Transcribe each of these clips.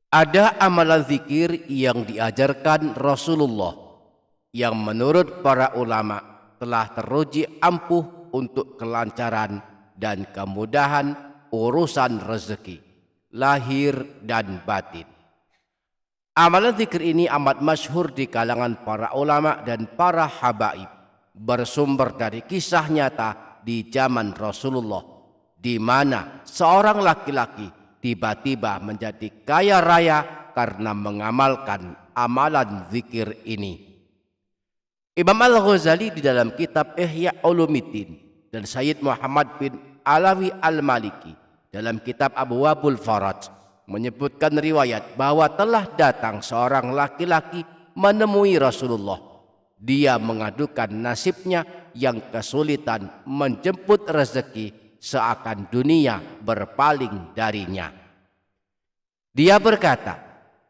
Ada amalan zikir yang diajarkan Rasulullah yang menurut para ulama telah teruji ampuh untuk kelancaran dan kemudahan urusan rezeki, lahir dan batin. Amalan zikir ini amat masyhur di kalangan para ulama dan para habaib, bersumber dari kisah nyata di zaman Rasulullah, di mana seorang laki-laki tiba-tiba menjadi kaya raya karena mengamalkan amalan zikir ini. Imam Al-Ghazali di dalam kitab Ihya Ulumuddin dan Sayyid Muhammad bin Alawi Al-Maliki dalam kitab Abwabul Faraj menyebutkan riwayat bahwa telah datang seorang laki-laki menemui Rasulullah. Dia mengadukan nasibnya yang kesulitan menjemput rezeki, seakan dunia berpaling darinya. Dia berkata,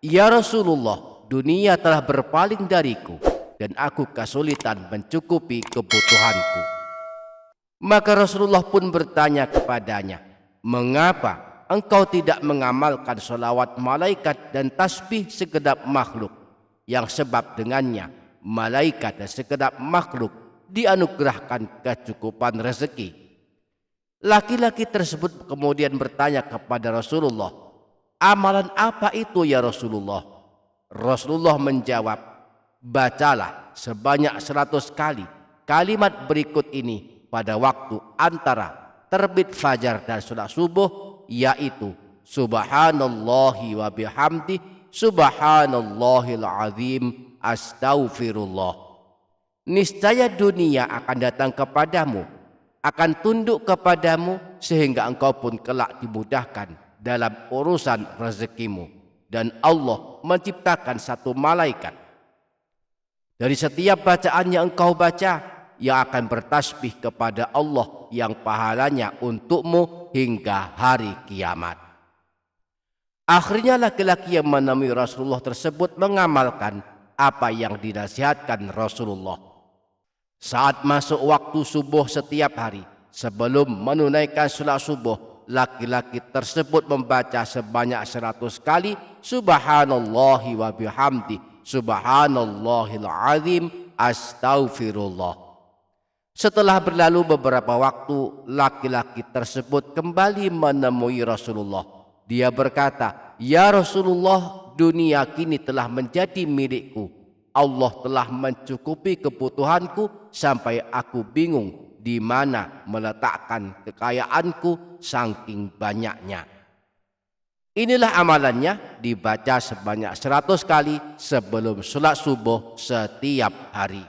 "Ya Rasulullah, dunia telah berpaling dariku dan aku kesulitan mencukupi kebutuhanku." Maka Rasulullah pun bertanya kepadanya, "Mengapa engkau tidak mengamalkan sholawat malaikat dan tasbih segenap makhluk, yang sebab dengannya malaikat dan segenap makhluk dianugerahkan kecukupan rezeki?" Laki-laki tersebut kemudian bertanya kepada Rasulullah, "Amalan apa itu ya Rasulullah?" Rasulullah menjawab, "Bacalah sebanyak 100 kali kalimat berikut ini pada waktu antara terbit fajar dan salat subuh, yaitu subhanallahi wa bihamdi subhanallahil azim astaghfirullah. Niscaya dunia akan datang kepadamu, akan tunduk kepadamu, sehingga engkau pun kelak dimudahkan dalam urusan rezekimu. Dan Allah menciptakan satu malaikat dari setiap bacaan yang engkau baca, yang akan bertasbih kepada Allah yang pahalanya untukmu hingga hari kiamat." Akhirnya laki-laki yang menemui Rasulullah tersebut mengamalkan apa yang dinasihatkan Rasulullah. Saat masuk waktu subuh setiap hari, sebelum menunaikan salat subuh, laki-laki tersebut membaca sebanyak 100 kali subhanallahi wa bihamdi subhanallahil azim astaghfirullah. Setelah berlalu beberapa waktu, laki-laki tersebut kembali menemui Rasulullah. Dia berkata, "Ya Rasulullah, dunia kini telah menjadi milikku. Allah telah mencukupi kebutuhanku sampai aku bingung di mana meletakkan kekayaanku saking banyaknya." Inilah amalannya, dibaca sebanyak 100 kali sebelum salat subuh setiap hari.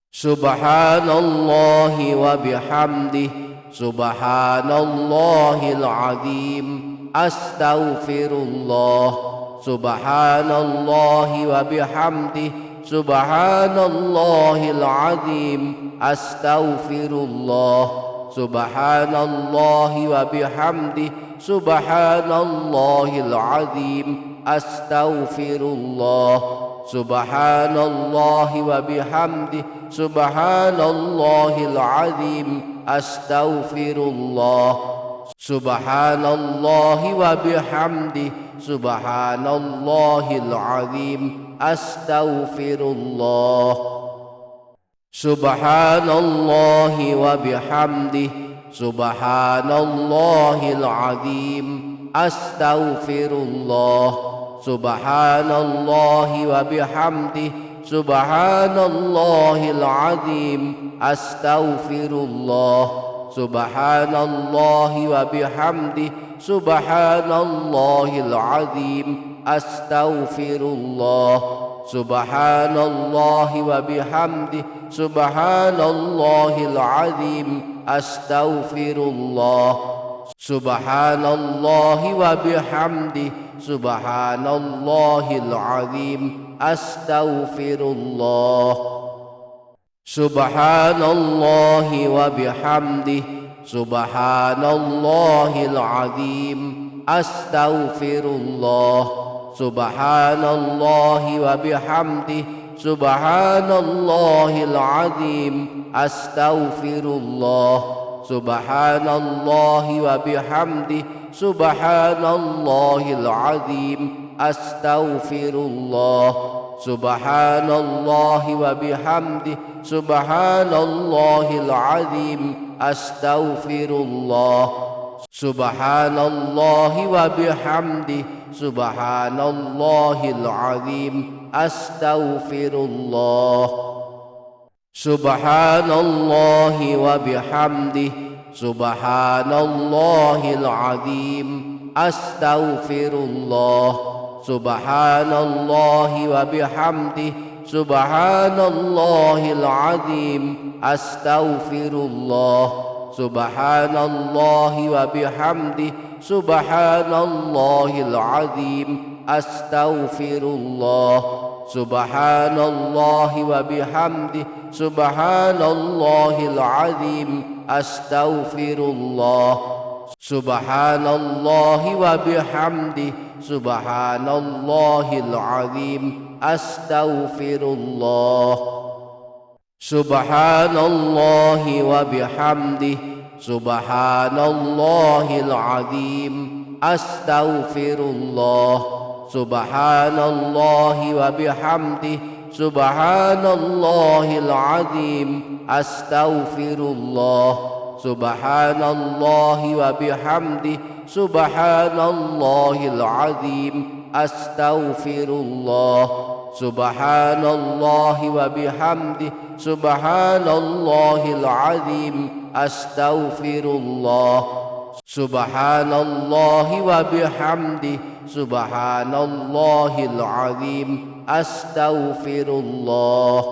Subhanallahi wa bihamdih subhanallahil azim astaghfirullah. Subhanallahi wa bihamdih subhanallahil azim astaghfirullah. Subhanallahi wa bihamdih subhanallahil azim astaghfirullah. Subhanallahi wa bihamdih subhanallahil azim astaghfirullah. Subhanallahi wa bihamdih subhanallahil azim astaghfirullah. Subhanallahi wa bihamdih subhanallahil azim astaghfirullah. Subhanallahi wa bihamdih subhanallahil azim astaghfirullah. Subhanallahi wa bihamdih subhanallahil azim astaghfirullah. Subhanallahi wa bihamdih subhanallahil azim astaghfirullah. Subhanallahi wa bihamdih subhanallahil azim astaghfirullah. Subhanallahi wa bihamdih subhanallahil azim astaghfirullah. Subhanallahi wa bihamdih subhanallahil azim astaghfirullah. Subhanallahi wa bihamdih سبحان الله العظيم أستغفر الله سبحان الله وبحمده سبحان الله العظيم أستغفر الله سبحان الله وبحمده سبحان الله العظيم أستغفر الله سبحان الله وبحمده سبحان الله العظيم أستغفر الله سبحان الله وبحمده سبحان الله العظيم أستغفر الله سبحان الله وبحمده سبحان الله العظيم أستغفر الله سبحان الله وبحمده سبحان الله العظيم أستغفر الله سبحان الله وبحمده سبحان الله العظيم أستغفر الله سبحان الله وبحمده سبحان الله العظيم أستغفر الله سبحان الله وبحمده سبحان الله العظيم أستغفر الله سبحان الله وبحمده سبحان الله العظيم أستغفر الله سبحان الله وبحمده سبحان الله العظيم أستغفر الله سبحان الله وبحمده سبحان الله العظيم أستغفر الله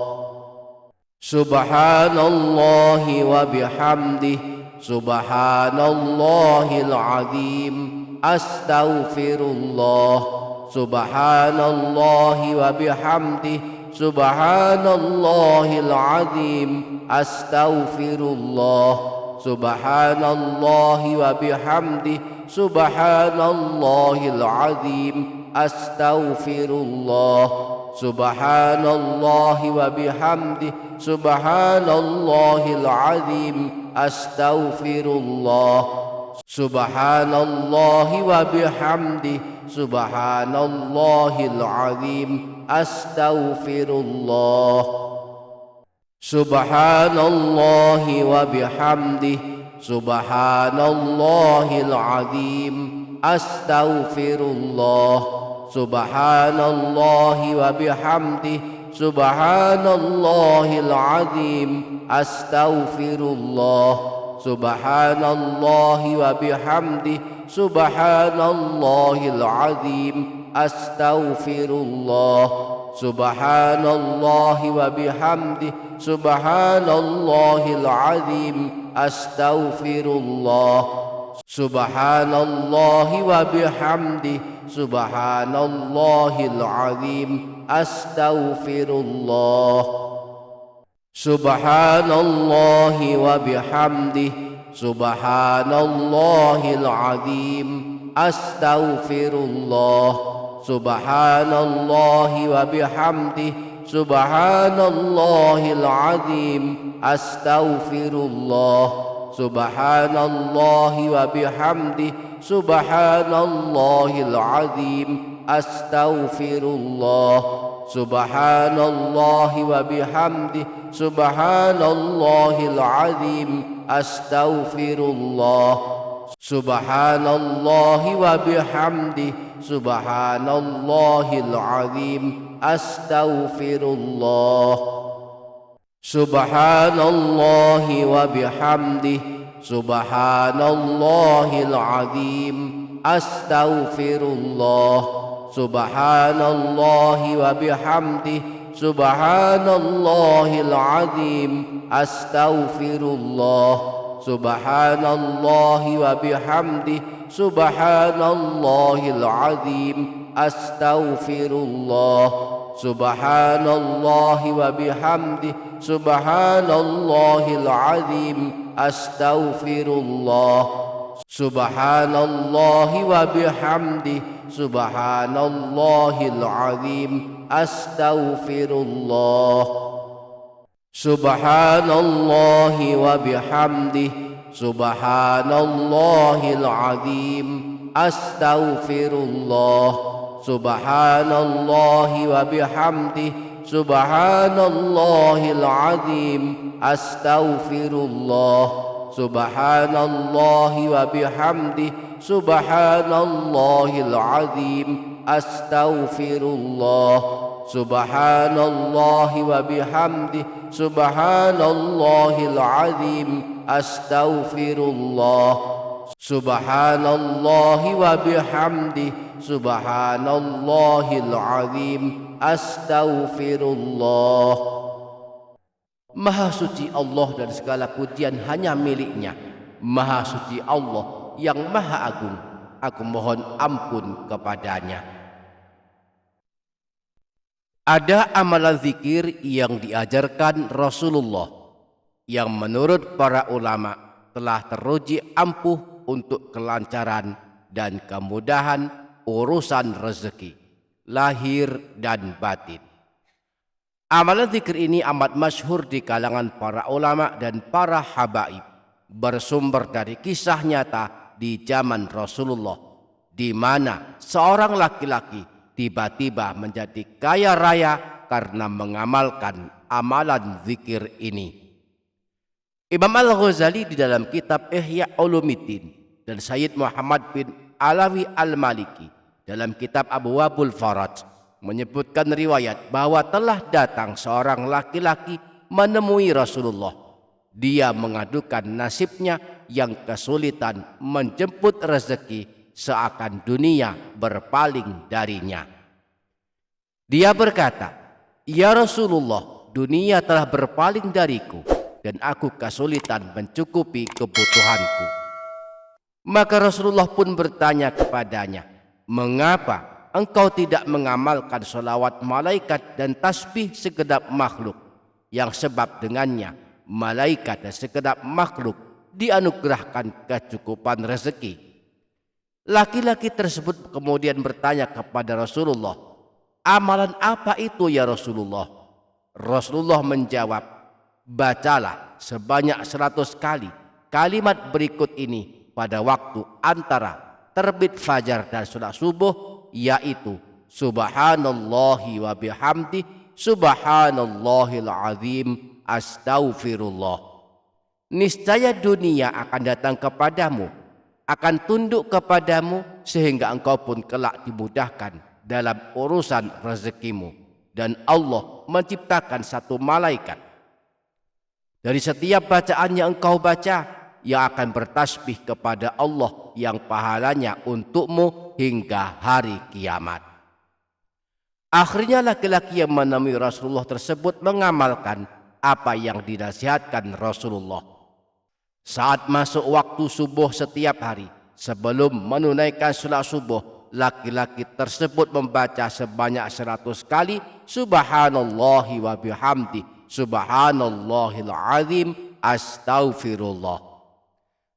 سبحان الله وبحمده سبحان الله العظيم أستغفر الله سبحان الله وبحمده سبحان الله العظيم أستغفر الله سبحان الله وبحمده سبحان الله العظيم أستغفر الله سبحان الله وبحمده سبحان الله العظيم أستغفر الله سبحان الله وبحمده سبحان الله العظيم أستغفر الله سبحان الله وبحمده سبحان الله العظيم أستغفر الله سبحان الله وبحمده سبحان الله العظيم أستغفر الله سبحان الله وبحمده سبحان الله العظيم أستغفر الله سبحان الله وبحمده سبحان الله العظيم أستغفر الله سبحان الله وبحمده سبحان الله العظيم أستغفر الله سبحان الله وبحمده سبحان الله العظيم أستغفر الله سبحان الله وبحمده سبحان الله العظيم أستغفر الله سبحان الله وبحمده سبحان الله العظيم أستغفر الله سبحان الله وبحمده سبحان الله العظيم أستغفر الله سبحان الله وبحمده سبحان الله العظيم أستغفر الله سبحان الله وبحمده سبحان الله العظيم أستغفر الله سبحان الله وبحمده سبحان الله العظيم أستغفر الله سبحان الله وبحمده سبحان الله العظيم أستغفر الله سبحان الله وبحمده سبحان الله العظيم أستغفر الله سبحان الله وبحمده سبحان الله العظيم أستغفر الله سبحان الله وبحمده سبحان الله العظيم astaghfirullah. Subhanallahi wa bihamdihi, subhanallahil azim, astaghfirullah. Subhanallahi wa bihamdihi, subhanallahil azim, astaghfirullah. Subhanallahi wa bihamdihi, subhanallahil azim, astaghfirullah. Subhanallahi wa bihamdihi, subhanallahil azim, astaghfirullah. Maha suci Allah dan segala pujian hanya miliknya. Maha suci Allah yang maha agung, aku mohon ampun kepadanya. Ada amalan zikir yang diajarkan Rasulullah yang menurut para ulama telah teruji ampuh untuk kelancaran dan kemudahan urusan rezeki, lahir dan batin. Amalan zikir ini amat masyhur di kalangan para ulama dan para habaib, bersumber dari kisah nyata di zaman Rasulullah, di mana seorang laki-laki tiba-tiba menjadi kaya raya karena mengamalkan amalan zikir ini. Imam Al-Ghazali di dalam kitab Ihya Ulumuddin dan Sayyid Muhammad bin Alawi Al-Maliki dalam kitab Abwabul Faraj menyebutkan riwayat bahwa telah datang seorang laki-laki menemui Rasulullah. Dia mengadukan nasibnya yang kesulitan menjemput rezeki, seakan dunia berpaling darinya. Dia berkata, "Ya Rasulullah, dunia telah berpaling dariku dan aku kesulitan mencukupi kebutuhanku." Maka Rasulullah pun bertanya kepadanya, "Mengapa engkau tidak mengamalkan sholawat malaikat dan tasbih segenap makhluk, yang sebab dengannya malaikat dan segenap makhluk dianugerahkan kecukupan rezeki?" Laki-laki tersebut kemudian bertanya kepada Rasulullah, "Amalan apa itu ya Rasulullah?" Rasulullah menjawab, "Bacalah sebanyak 100 kali kalimat berikut ini pada waktu antara terbit fajar dan salat subuh, yaitu subhanallahi wa bihamdihi, subhanallahil azim, astaghfirullah. Niscaya dunia akan datang kepadamu, akan tunduk kepadamu, sehingga engkau pun kelak dimudahkan dalam urusan rezekimu. Dan Allah menciptakan satu malaikat dari setiap bacaan yang engkau baca, yang akan bertasbih kepada Allah yang pahalanya untukmu hingga hari kiamat." Akhirnya laki-laki yang menemui Rasulullah tersebut mengamalkan apa yang dinasihatkan Rasulullah. Saat masuk waktu subuh setiap hari, sebelum menunaikan salat subuh, laki-laki tersebut membaca sebanyak 100 kali subhanallahi wa bihamdihi, subhanallahil azim, astaghfirullah.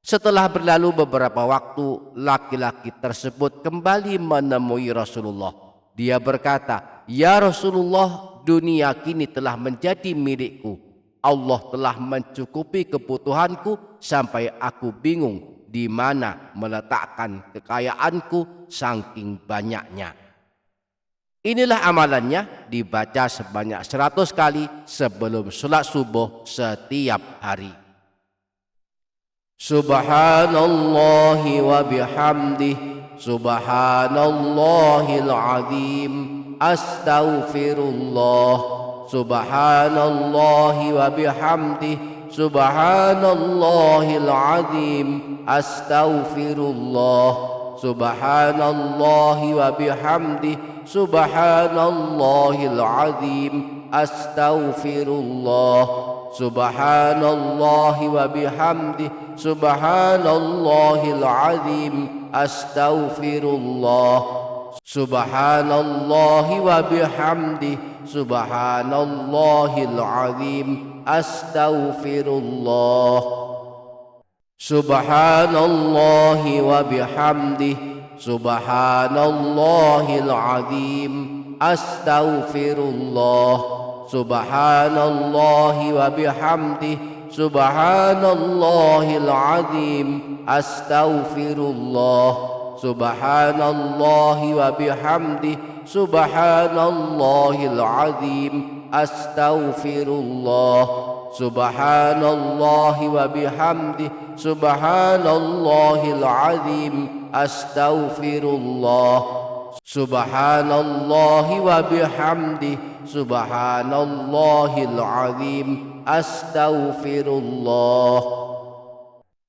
Setelah berlalu beberapa waktu, laki-laki tersebut kembali menemui Rasulullah. Dia berkata, "Ya Rasulullah, dunia kini telah menjadi milikku. Allah telah mencukupi kebutuhanku sampai aku bingung di mana meletakkan kekayaanku saking banyaknya." Inilah amalannya, dibaca sebanyak 100 kali sebelum salat subuh setiap hari. Subhanallahi wa bihamdihi, subhanallahil azim, astaghfirullah. Subhanallahi wa bihamdihi, subhanallahil azim, astaghfirullah. Subhanallahi wa bihamdihi, subhanallahil azim, astaghfirullah. Subhanallahi wa bihamdihi, subhanallahil azim, astaghfirullah. Subhanallahi wa bihamdihi, subhanallahil azim, astaghfirullah. Subhanallahi wa bihamdihi, subhanallahil azim, astaghfirullah. Subhanallahi wa bihamdihi, subhanallahil azim, astaghfirullah. Subhanallahi wa bihamdi, subhanallahil azim. Astaghfirullah. Subhanallahi wa bihamdi, subhanallahil azim. Astaghfirullah. Subhanallahi wa bihamdi, subhanallahil azim. Astaghfirullah.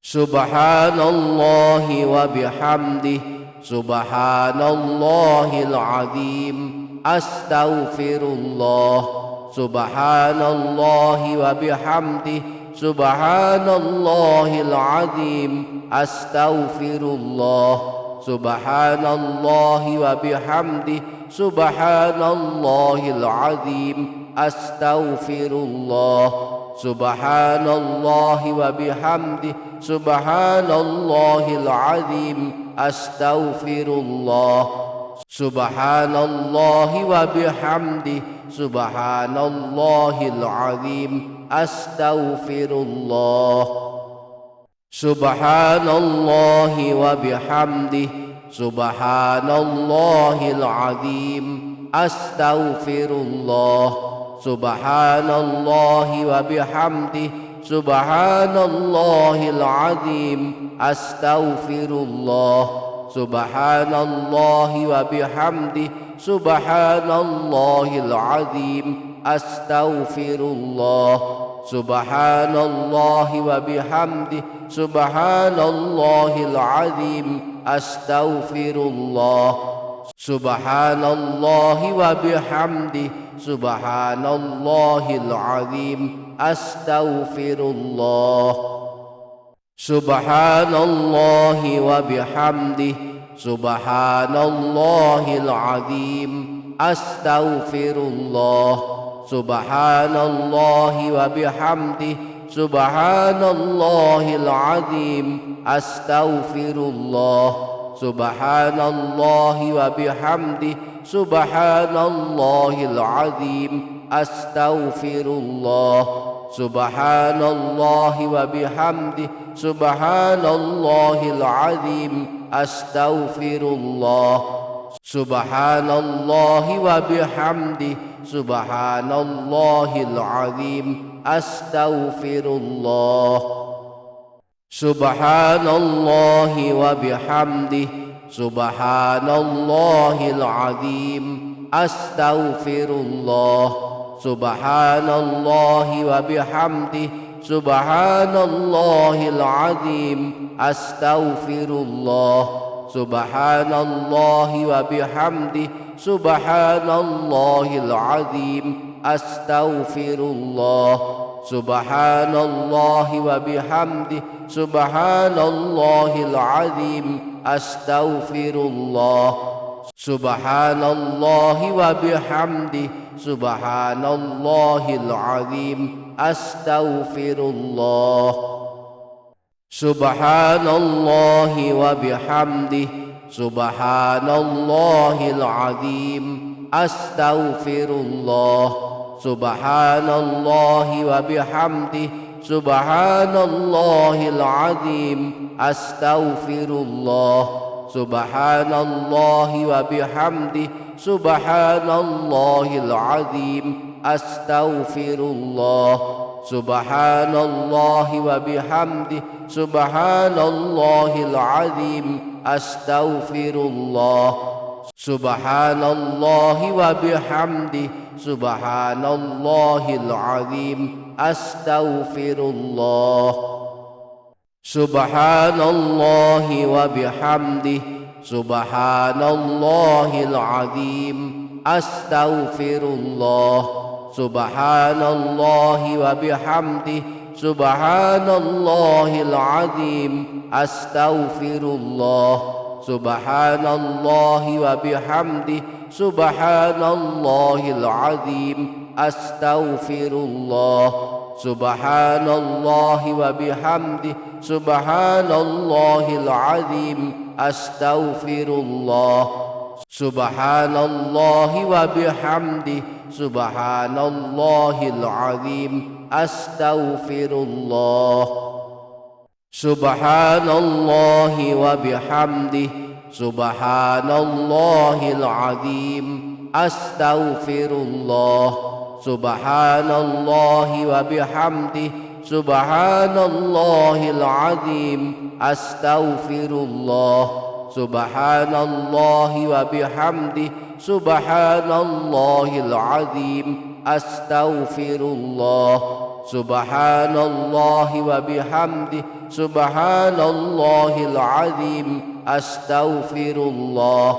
Subhanallahi wa bihamdi, subhanallahil azim. Astaghfirullah. Subhanallahi wa bihamdi, subhanallahil azim. Astaghfirullah. Subhanallahi wa bihamdi, subhanallahil azim. Astaghfirullah. Subhanallahi wa bihamdi, subhanallahil azim. Astaghfirullah. Subhanallahi wa bihamdi, subhanallahil azim. Astaghfirullah. Subhanallahi wa bihamdi, subhanallahil azim. Astaghfirullah. Subhanallahi wa bihamdi, subhanallahil azim. Astaghfirullah. Subhanallahi wa bihamdi, subhanallahil azim. Astaghfirullah. Subhanallahi wa bihamdi, subhanallahil azim. Astaghfirullah. Subhanallahi wa bihamdi, subhanallahil azim. Astaghfirullah. Subhanallahi wa bihamdi, subhanallahil azim. Astaghfirullah. Subhanallahi wa bihamdi, subhanallahil azim. Astaghfirullah. Subhanallahi wa bihamdi, subhanallahil azim. Astaghfirullah. Subhanallahi wa bihamdi, subhanallahil azim. Astaghfirullah. Subhanallahi wa bihamdi, subhanallahil azim. Astaghfirullah. Subhanallahi wa bihamdi, subhanallahil azim. Astaghfirullah. Subhanallahi wa bihamdi, subhanallahil azim. Astaghfirullah. Subhanallahi wa bihamdi, subhanallahil azim. Astaghfirullah. Subhanallahi wa bihamdi, subhanallahil azim. Astaghfirullah. Subhanallahi wa bihamdi, subhanallahil azim. Astaghfirullah. Subhanallahi wa bihamdi, subhanallahil azim. Astaghfirullah. Subhanallahi wa bihamdi, subhanallahil azim. Astaghfirullah. Subhanallahi wa bihamdi, subhanallahil azim. Astaghfirullah. Subhanallahi wa bihamdi, subhanallahil azim. Astaghfirullah. Subhanallahi wa bihamdi, subhanallahil azim. Astaghfirullah. Subhanallahi wa bihamdi, subhanallahil azim. Astaghfirullah. Subhanallahi wa bihamdi, subhanallahil azim. Astaghfirullah. Subhanallahi wa bihamdi, subhanallahil azim. Astaghfirullah. Subhanallahi wa bihamdi, subhanallahil azim. Astaghfirullah. Subhanallahi wa bihamdi, subhanallahil azim. Astaghfirullah. Subhanallahi wa bihamdi, subhanallahil azim, astaghfirullah, subhanallahi wa bihamdihi, subhanallahil azim, astaghfirullah, subhanallahi wa bihamdihi, subhanallahil azim, astaghfirullah, subhanallahi wa bihamdihi, subhanallahil azim, astaghfirullah,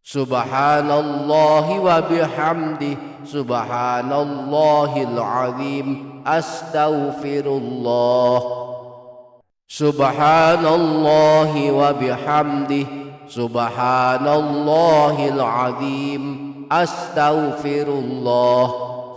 subhanallahi wa bihamdihi, subhanallahil azim, astaghfirullah, subhanallahi wa bihamdihi, subhanallahil azim, astaghfirullah,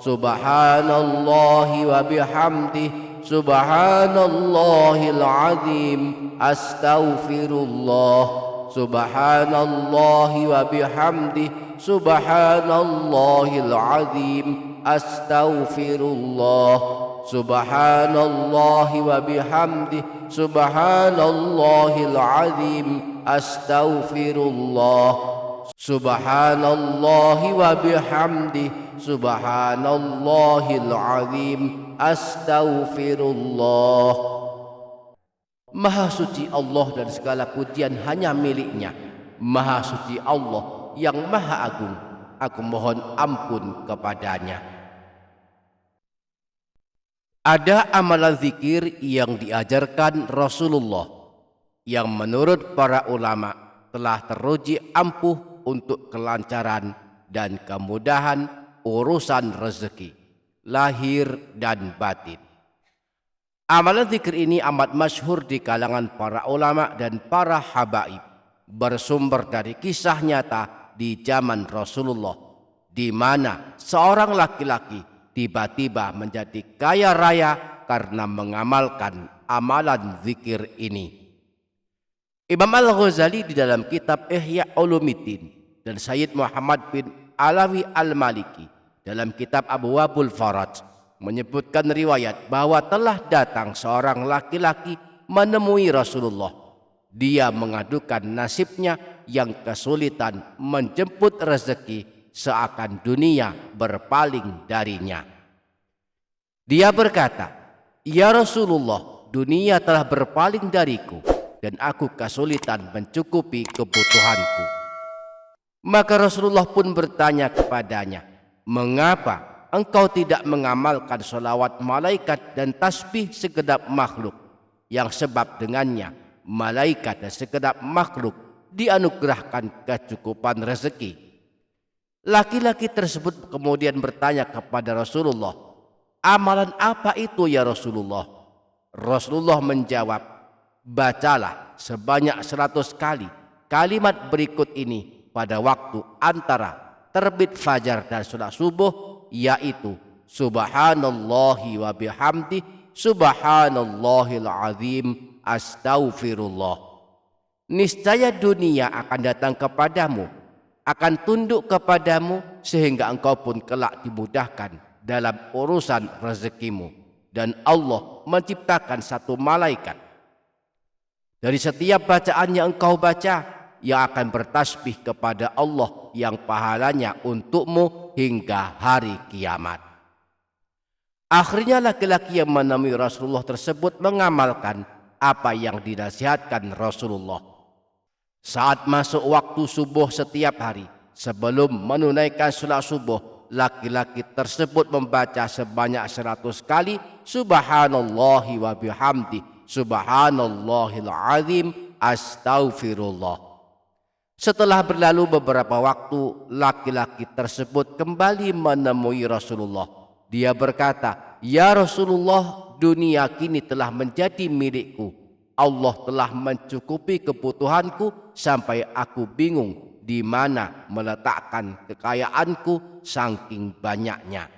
subhanallahi wa bihamdihi, subhanallahil azim, astaghfirullah, subhanallahi wa bihamdihi, subhanallahil azim, astaghfirullah, subhanallahi wa bihamdihi, subhanallahil azim, astaghfirullah, subhanallahi wa bihamdihi, subhanallahil azim, astaghfirullah. Maha suci Allah dan segala pujian hanya miliknya. Maha suci Allah yang maha agung, aku mohon ampun kepadanya. Ada amalan zikir yang diajarkan Rasulullah yang menurut para ulama telah teruji ampuh untuk kelancaran dan kemudahan urusan rezeki, lahir dan batin. Amalan zikir ini amat masyhur di kalangan para ulama dan para habaib, bersumber dari kisah nyata di zaman Rasulullah, di mana seorang laki-laki tiba-tiba menjadi kaya raya karena mengamalkan amalan zikir ini. Imam Al-Ghazali di dalam kitab Ihya Ulumuddin dan Sayyid Muhammad bin Alawi Al-Maliki dalam kitab Abwabul Faraj menyebutkan riwayat bahwa telah datang seorang laki-laki menemui Rasulullah. Dia mengadukan nasibnya yang kesulitan menjemput rezeki, seakan dunia berpaling darinya. Dia berkata, "Ya Rasulullah, dunia telah berpaling dariku dan aku kesulitan mencukupi kebutuhanku." Maka Rasulullah pun bertanya kepadanya, "Mengapa engkau tidak mengamalkan sholawat malaikat dan tasbih segenap makhluk, yang sebab dengannya malaikat dan segenap makhluk dianugerahkan kecukupan rezeki?" Laki-laki tersebut kemudian bertanya kepada Rasulullah, "Amalan apa itu ya Rasulullah?" Rasulullah menjawab, "Bacalah sebanyak 100 kali kalimat berikut ini pada waktu antara terbit fajar dan salat subuh, yaitu subhanallahi wa bihamdihi, subhanallahil azim, astaghfirullah. Niscaya dunia akan datang kepadamu, akan tunduk kepadamu, sehingga engkau pun kelak dimudahkan dalam urusan rezekimu. Dan Allah menciptakan satu malaikat dari setiap bacaan yang engkau baca, yang akan bertasbih kepada Allah yang pahalanya untukmu hingga hari kiamat." Akhirnya laki-laki yang menemui Rasulullah tersebut mengamalkan apa yang dinasihatkan Rasulullah. Saat masuk waktu subuh setiap hari, sebelum menunaikan salat subuh, laki-laki tersebut membaca sebanyak 100 kali subhanallahi wa bihamdi, subhanallahil azim, astaghfirullah. Setelah berlalu beberapa waktu, laki-laki tersebut kembali menemui Rasulullah. Dia berkata, "Ya Rasulullah, dunia kini telah menjadi milikku. Allah telah mencukupi kebutuhanku sampai aku bingung di mana meletakkan kekayaanku saking banyaknya."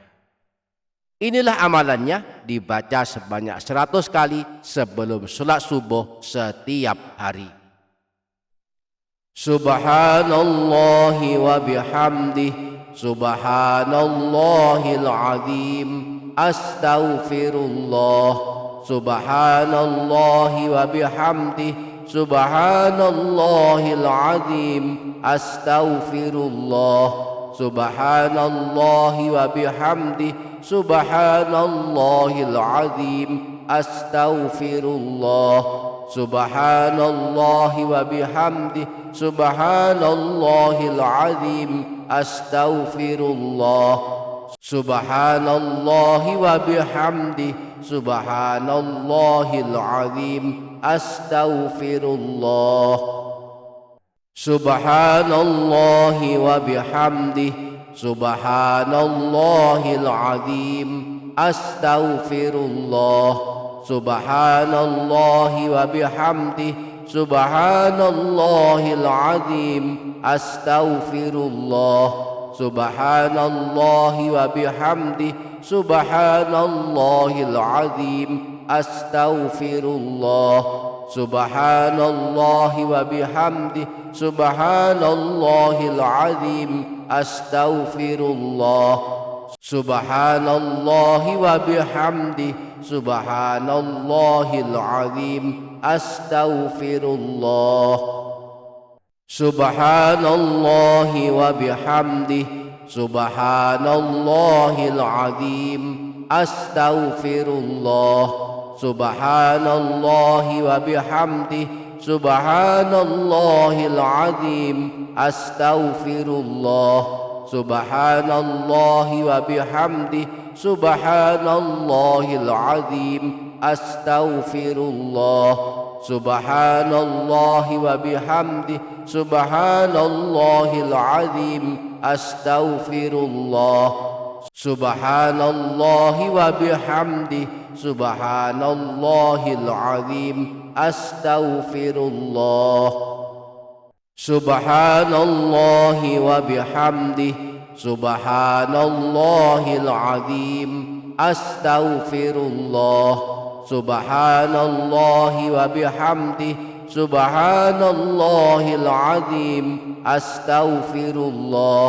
Inilah amalannya, dibaca sebanyak 100 kali sebelum sholat subuh setiap hari. Subhanallahi wa bihamdihi, subhanallahil azim, astaghfirullah, subhanallahi wa bihamdihi, Subhanallahil azim. Astaghfirullah. Subhanallahi wa bihamdi. Subhanallahil azim. Astaghfirullah. Subhanallahi wa bihamdi. Subhanallahil azim. Astaghfirullah. Subhanallahi wa bihamdi. Subhanallahil azim. Astaghfirullah. Subhanallahi wa bihamdi. Subhanallahil azim. Astaghfirullah. Subhanallahi wa bihamdi. Subhanallahil azim. Astaghfirullah. Subhanallahi wa bihamdi. Subhanallahil azim. Astaghfirullah. Subhanallahi wa bihamdi. Subhanallahil azim. Astaghfirullah. Subhanallahi wa bihamdi. Subhanallahil azim. Astaghfirullah. Subhanallahi wa bihamdi. Subhanallahil azim. Astaghfirullah. Subhanallahi wa bihamdi. Subhanallahil azim. Astaghfirullah. Subhanallahi wa bihamdi. Subhanallahil azim. Astaghfirullah. Subhanallahi wa bihamdi. Subhanallahil azim. Astaghfirullah. Subhanallahi wa bihamdi. Subhanallahil azim. Astaghfirullah. Subhanallahi wa bihamdi. Subhanallahil azim. Astaghfirullah. Subhanallahi wa bihamdi. Subhanallahil azim. Astaghfirullah.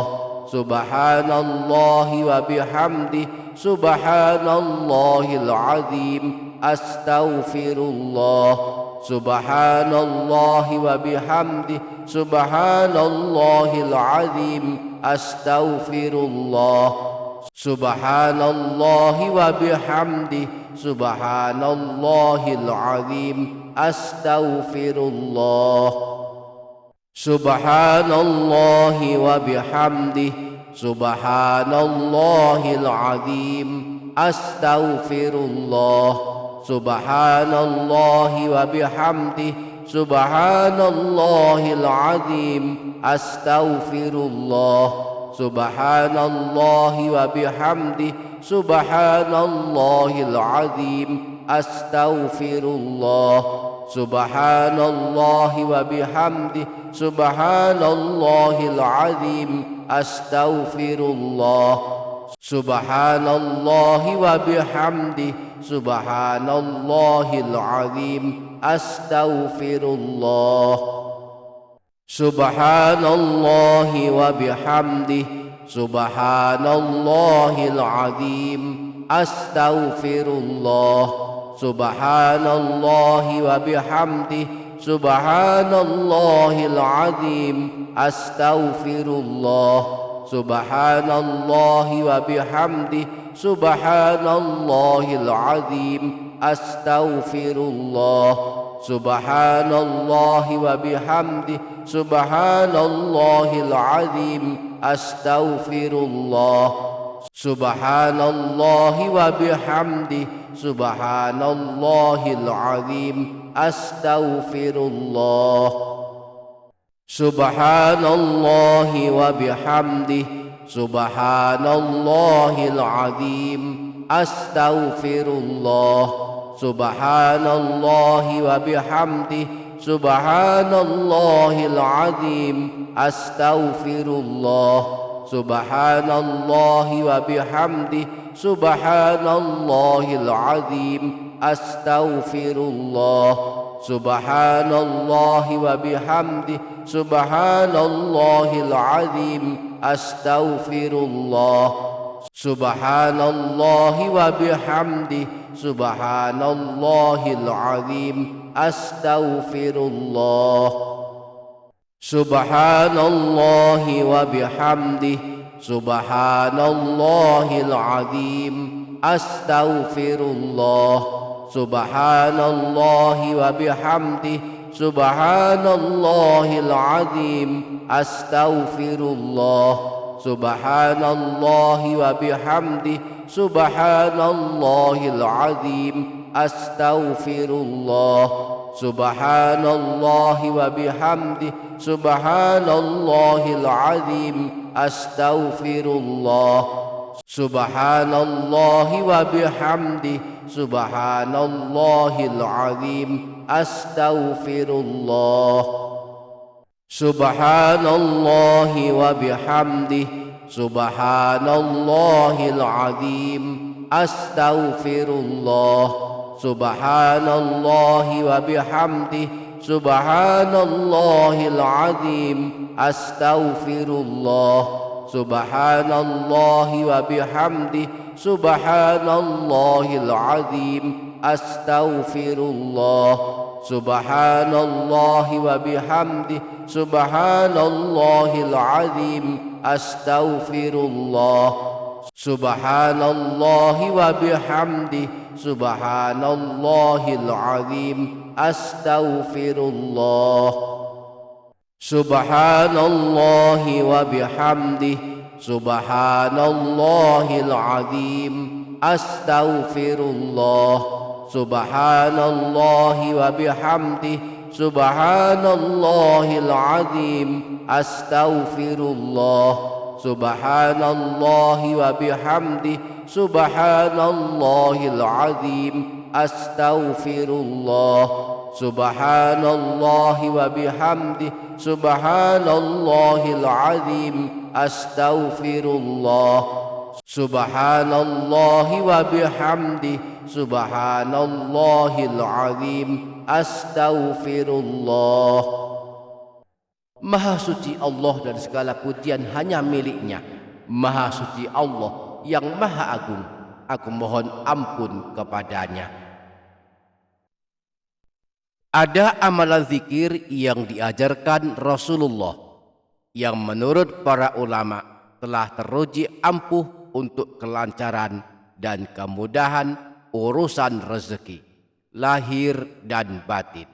Subhanallahi wa bihamdi. Subhanallahil azim. Astaghfirullah. Subhanallahi wa bihamdi. Subhanallahil azim. Astaghfirullah. Subhanallahi wa bihamdi. Subhanallahil azim. Astaghfirullah. Subhanallahi wa bihamdi. Subhanallahil azim. Astaghfirullah. Subhanallahi wa bihamdi. Subhanallahil azim. Astaghfirullah. Subhanallahi wa bihamdi. Subhanallahil azim. Astaghfirullah. Subhanallahi wa bihamdi. Subhanallahil azim. Astaghfirullah. Subhanallahi wa bihamdi. Subhanallahil azim. Astaghfirullah. Subhanallahi wa bihamdi. Subhanallahil azim. Astaghfirullah. Subhanallahi wa bihamdi. Subhanallahil azim. Astaghfirullah. Subhanallahi wa bihamdi. Subhanallahil azim. Astaghfirullah. Subhanallahi wa bihamdi. Subhanallahil azim. Astaghfirullah. Subhanallahi wa bihamdi. Subhanallahil azim. Astaghfirullah. Subhanallahi wa bihamdi. Subhanallahil azim. Astaghfirullah. Subhanallahi wa bihamdi. Subhanallahil azim. Astaghfirullah. Subhanallahi wa bihamdi. Subhanallahil azim. Astaghfirullah. Subhanallahi wa bihamdi. Subhanallahil azim. Astaghfirullah. Subhanallahi wa bihamdi. Subhanallahil azim. astaghfirullah. Subhanallahi wa bihamdihi, subhanallahil azim, astaghfirullah. Subhanallahi wa bihamdihi, subhanallahil azim, astaghfirullah. Subhanallahi wa bihamdihi, subhanallahil azim, astaghfirullah. Subhanallahi wa bihamdihi, subhanallahil azim, astaghfirullah. Subhanallahi wa bihamdihi, subhanallahil azim, astaghfirullah. Subhanallahi wa bihamdihi, subhanallahil azim, astaghfirullah. Subhanallahi wa bihamdihi, subhanallahil azim, astaghfirullah. Subhanallahi wa bihamdihi, subhanallahil azim, astaghfirullah. Subhanallahi wa bihamdihi, subhanallahil azim, astaghfirullah. Subhanallahi wa bihamdihi, subhanallahil azim, astaghfirullah. Subhanallahi wa bihamdihi, subhanallahil azim, astaghfirullah. Subhanallahi wa bihamdihi, subhanallahil azim, astaghfirullah. Subhanallahi wa bihamdihi, subhanallahil azim, astaghfirullah. Subhanallahi wa bihamdihi, subhanallahil azim, astaghfirullah. Subhanallahi wa bihamdihi, subhanallahil azim, astaghfirullah. Maha suci Allah dan segala pujian hanya miliknya. Maha suci Allah yang maha agung, aku mohon ampun kepadanya. Ada amalan zikir yang diajarkan Rasulullah yang menurut para ulama telah teruji ampuh untuk kelancaran dan kemudahan urusan rezeki, lahir dan batin.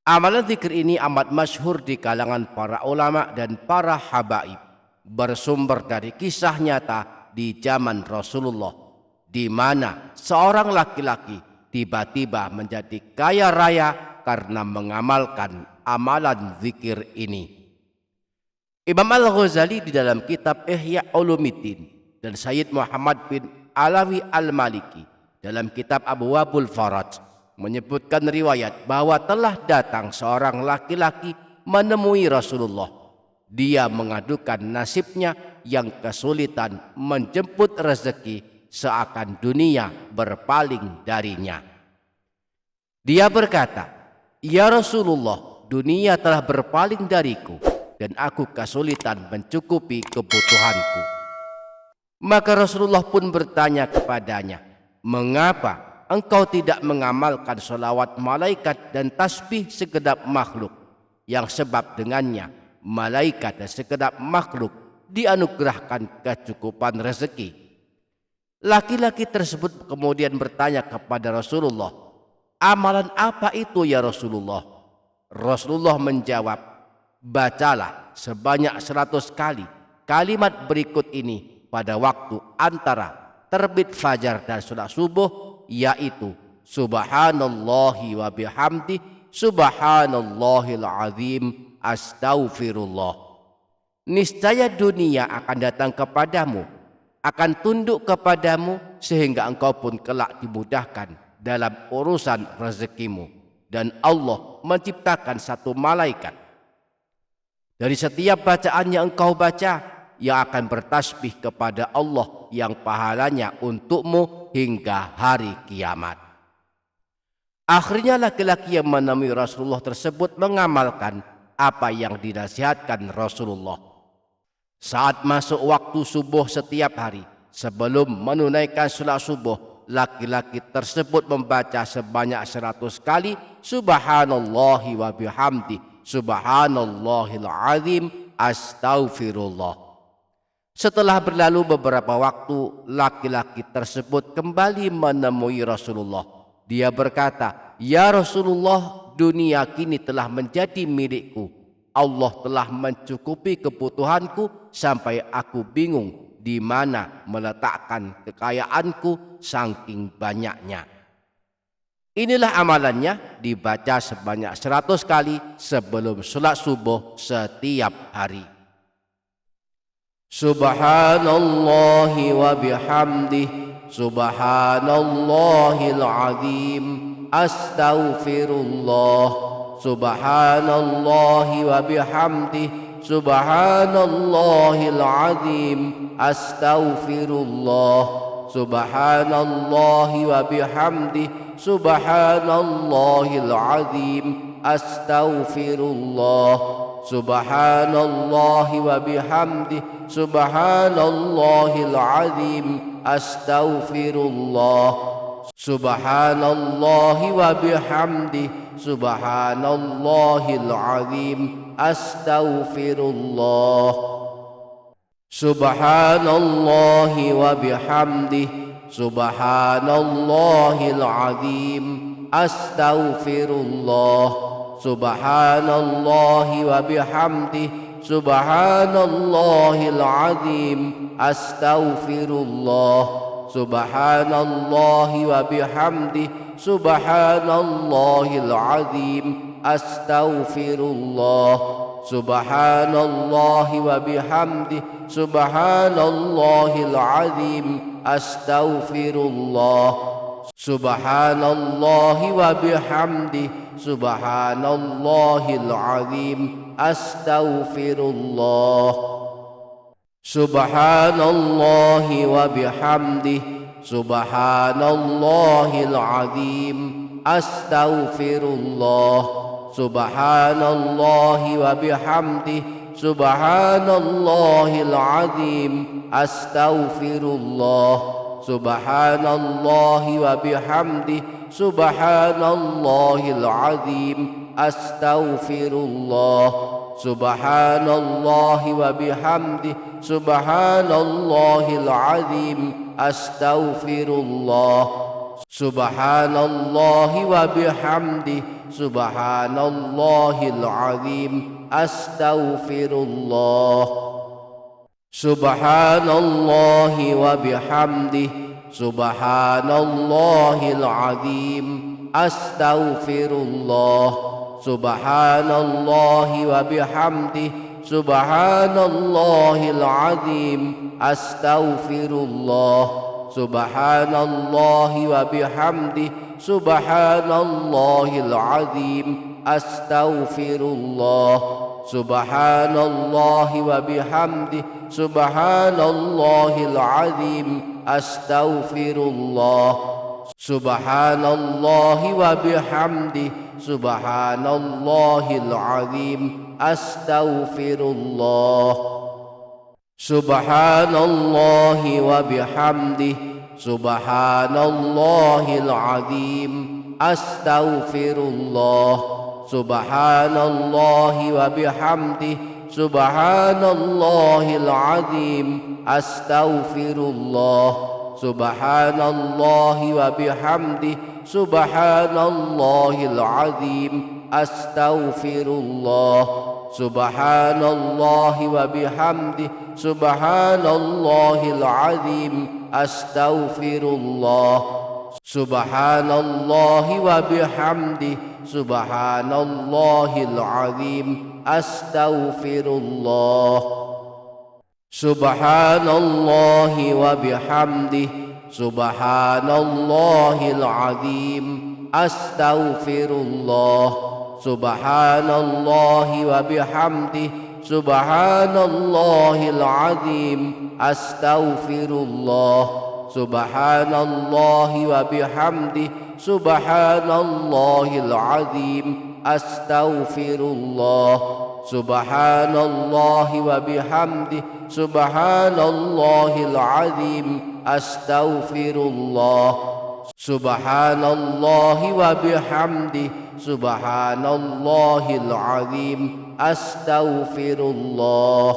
Amalan zikir ini amat masyhur di kalangan para ulama dan para habaib, bersumber dari kisah nyata di zaman Rasulullah, di mana seorang laki-laki tiba-tiba menjadi kaya raya karena mengamalkan amalan zikir ini. Imam Al-Ghazali di dalam kitab Ihya Ulumuddin dan Sayyid Muhammad bin Alawi Al-Maliki dalam kitab Abwabul Faraj menyebutkan riwayat bahwa telah datang seorang laki-laki menemui Rasulullah. Dia mengadukan nasibnya yang kesulitan menjemput rezeki, seakan dunia berpaling darinya. Dia berkata, "Ya Rasulullah, dunia telah berpaling dariku dan aku kesulitan mencukupi kebutuhanku." Maka Rasulullah pun bertanya kepadanya, "Mengapa engkau tidak mengamalkan sholawat malaikat dan tasbih segenap makhluk, yang sebab dengannya malaikat dan segenap makhluk dianugerahkan kecukupan rezeki?" Laki-laki tersebut kemudian bertanya kepada Rasulullah, "Amalan apa itu ya Rasulullah?" Rasulullah menjawab, "Bacalah sebanyak 100 kali kalimat berikut ini pada waktu antara terbit fajar dan salat subuh, yaitu subhanallahi wa bihamdi, subhanallahil azim, astaghfirullah. Niscaya dunia akan datang kepadamu, akan tunduk kepadamu, sehingga engkau pun kelak dimudahkan dalam urusan rezekimu. Dan Allah menciptakan satu malaikat dari setiap bacaan yang engkau baca, yang akan bertasbih kepada Allah yang pahalanya untukmu hingga hari kiamat." Akhirnya laki-laki yang menemui Rasulullah tersebut mengamalkan apa yang dinasihatkan Rasulullah. Saat masuk waktu subuh setiap hari, sebelum menunaikan salat subuh, laki-laki tersebut membaca sebanyak 100 kali subhanallahi wa bihamdi, subhanallahil azim, astaghfirullah. Setelah berlalu beberapa waktu, laki-laki tersebut kembali menemui Rasulullah. Dia berkata, "Ya Rasulullah, dunia kini telah menjadi milikku. Allah telah mencukupi kebutuhanku sampai aku bingung di mana meletakkan kekayaanku saking banyaknya." Inilah amalannya, dibaca sebanyak 100 kali sebelum sholat subuh setiap hari. Subhanallahi wa bihamdih, subhanallahil azim, astaghfirullah. Subhanallahi wa bihamdih, subhanallahil azim, astaghfirullah. Subhanallahi wa bihamdih, subhanallahil azim, astaghfirullah. Subhanallahi wa bihamdih, subhanallahil azim, astaghfirullah. Subhanallahi wa bihamdih, subhanallahil azim, astaghfirullah. Subhanallahi wa bihamdih, subhanallahil azim, astaghfirullah. Subhanallahi wa bihamdih, subhanallahil azim, astaghfirullah. Subhanallahi wa bihamdih, subhanallahil azim, astaghfirullah. Subhanallahi wa bihamdih, subhanallahil azim, astaghfirullah. Subhanallahi wa bihamdih, subhanallahil azim, astaghfirullah. Subhanallahi wa bihamdih, subhanallahil azim, astaghfirullah. Subhanallahi wa bihamdih, subhanallahil azim, astaghfirullah. Subhanallahi wa bihamdih, subhanallahil azim, astaghfirullah. Subhanallahi wa bihamdih, subhanallahil azim, astaghfirullah. Subhanallahi wa bihamdih, subhanallahil azim, astaghfirullah. Subhanallahi wa bihamdih, subhanallahil azim, astaghfirullah. Subhanallahi wa bihamdih, subhanallahil azim, astaghfirullah. Subhanallahi wa bihamdih, subhanallahil azim, astaghfirullah. Subhanallahi wa bihamdih, subhanallahil azim, astaghfirullah. Subhanallahi wa bihamdih, subhanallahil azim, astaghfirullah. Subhanallahi wa bihamdih, subhanallahil azim, astaghfirullah. Subhanallahi wa bihamdih, subhanallahil azim, astaghfirullah. Subhanallahi wa bihamdih, subhanallahil azim, astaghfirullah. Subhanallahi wa bihamdih, subhanallahil azim, astaghfirullah. Subhanallahi wa bihamdih, subhanallahil azim, astaghfirullah. Subhanallahi wa bihamdih, subhanallahil azim, astaghfirullah. Subhanallahi wa bihamdih, subhanallahil azim, astaghfirullah. Subhanallahi wa bihamdih, subhanallahil azim, astaghfirullah. Subhanallahi wa bihamdih, subhanallahil azim, astaghfirullah. Subhanallahi wa bihamdih, subhanallahil azim, astaghfirullah.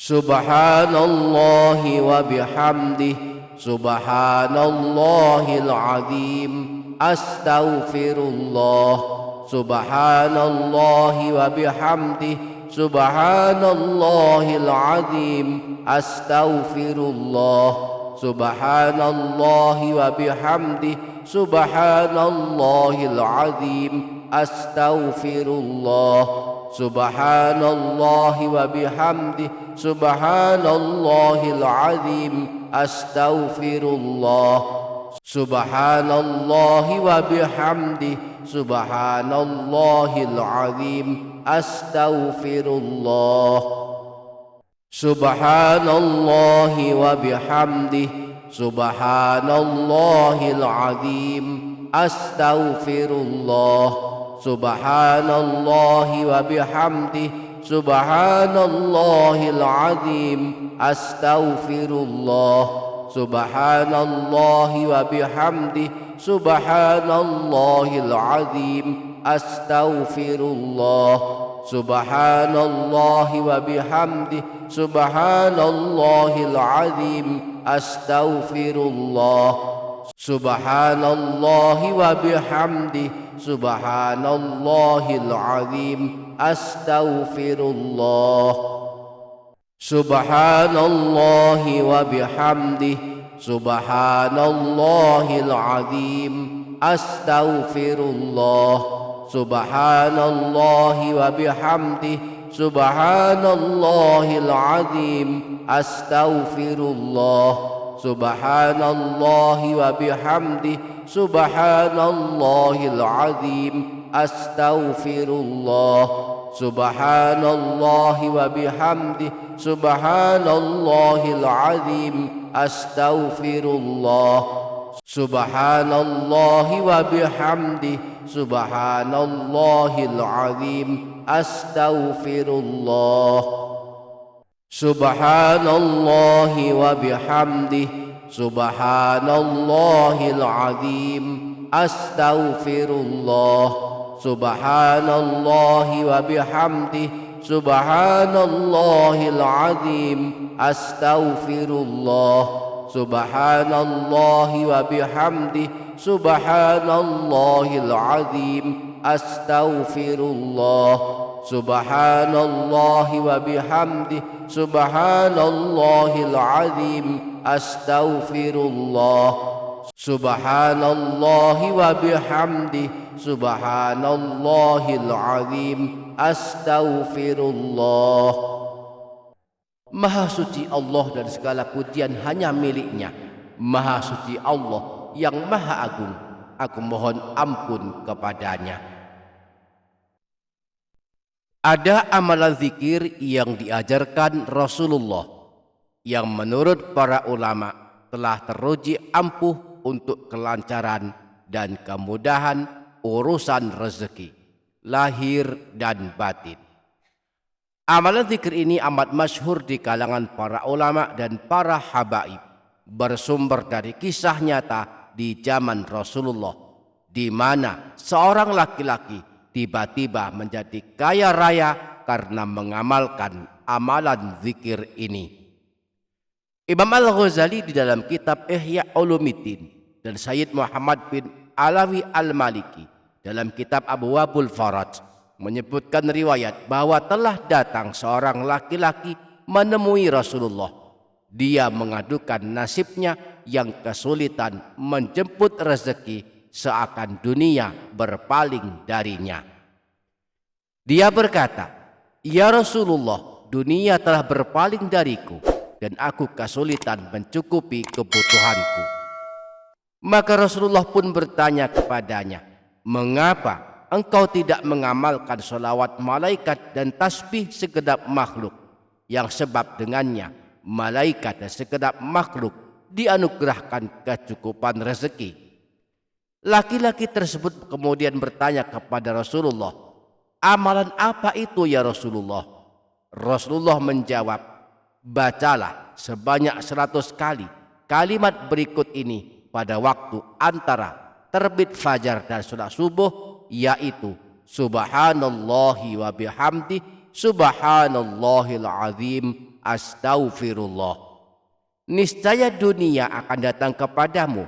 Subhanallahi wa bihamdihi, subhanallahil azim, astaghfirullah. Subhanallahi wa bihamdihi, subhanallahil azim, astaghfirullah. Subhanallahi wa bihamdihi, subhanallahil azim, astaghfirullah. Subhanallahi wa bihamdihi, subhanallahil azim, astaghfirullah. Subhanallahi wa bihamdihi, subhanallahil azim, astaghfirullah. Subhanallahi wa bihamdihi, subhanallahil azim, astaghfirullah. Subhanallahi wa bihamdihi, subhanallahil azim, astaghfirullah. Subhanallahi wa bihamdihi, subhanallahil azim, astaghfirullah. Subhanallahi wa bihamdihi, subhanallahil azim, astaghfirullah. Subhanallahi wa bihamdihi, subhanallahil azim, astaghfirullah. Subhanallahi wa bihamdihi, subhanallahil azim, astaghfirullah. Subhanallahi wa bihamdihi, subhanallahil azim, astaghfirullah. Subhanallahi wa bihamdihi, subhanallahil azim, astaghfirullah. Subhanallahi wa bihamdihi, subhanallahil azim, astaghfirullah. Subhanallahi wa bihamdihi, subhanallahil azim, astaghfirullah. Subhanallahi wa bihamdihi, subhanallahil azim, astaghfirullah. Subhanallahi wa bihamdihi, subhanallahil azim, astaghfirullah. Subhanallahi wa bihamdihi, subhanallahil azim, astaghfirullah. Subhanallahi wa bihamdihi, subhanallahil azim, astaghfirullah. Subhanallahi wa bihamdihi, subhanallahil azim, astaghfirullah. Maha suci Allah dan segala pujian hanya miliknya. Maha suci Allah yang maha agung. Aku mohon ampun kepadanya. Ada amalan zikir yang diajarkan Rasulullah yang menurut para ulama telah teruji ampuh untuk kelancaran dan kemudahan urusan rezeki, lahir dan batin. Amalan zikir ini amat masyhur di kalangan para ulama dan para habaib, bersumber dari kisah nyata di zaman Rasulullah, di mana seorang laki-laki tiba-tiba menjadi kaya raya karena mengamalkan amalan zikir ini. Imam Al-Ghazali di dalam kitab Ihya Ulumuddin dan Sayyid Muhammad bin Alawi Al-Maliki dalam kitab Abwabul Faraj menyebutkan riwayat bahwa telah datang seorang laki-laki menemui Rasulullah. Dia mengadukan nasibnya yang kesulitan menjemput rezeki, seakan dunia berpaling darinya. Dia berkata, "Ya Rasulullah, dunia telah berpaling dariku dan aku kesulitan mencukupi kebutuhanku." Maka Rasulullah pun bertanya kepadanya, "Mengapa engkau tidak mengamalkan sholawat malaikat dan tasbih segenap makhluk, yang sebab dengannya malaikat dan segenap makhluk dianugerahkan kecukupan rezeki?" Laki-laki tersebut kemudian bertanya kepada Rasulullah, "Amalan apa itu ya Rasulullah?" Rasulullah menjawab, "Bacalah sebanyak 100 kali kalimat berikut ini pada waktu antara terbit fajar dan sholat subuh yaitu subhanallahi wa bihamdi, subhanallahil azim, astaghfirullah. Niscaya dunia akan datang kepadamu,